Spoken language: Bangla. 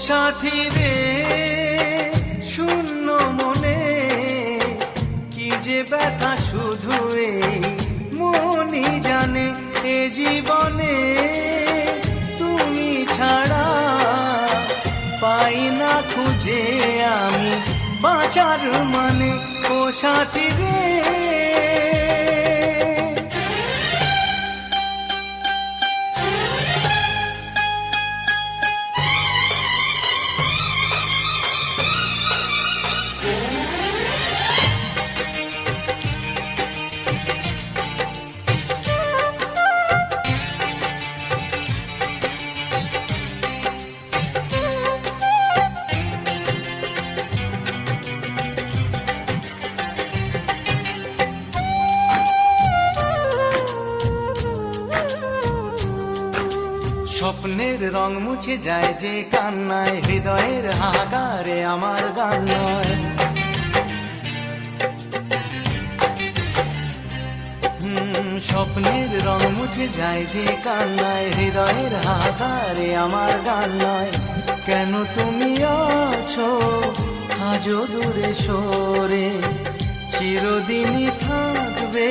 সাথী রে শূন্য মনে কি যে ব্যথা শুধু এই মনই জানে। এ জীবনে তুমি ছাড়া পাই না খুঁজে আমি বাঁচার মানে। ও সাথী রে স্বপ্নের রং মুছে যায় যে কান্নায়, হৃদয়ের হাহাকারে আমার গান নয়। স্বপ্নের রং মুছে যায় যে কান্নায়, হৃদয়ের হাহাকারে আমার গান নয়। কেন তুমি আছো আজও দূরে সরে, চিরদিনই থাকবে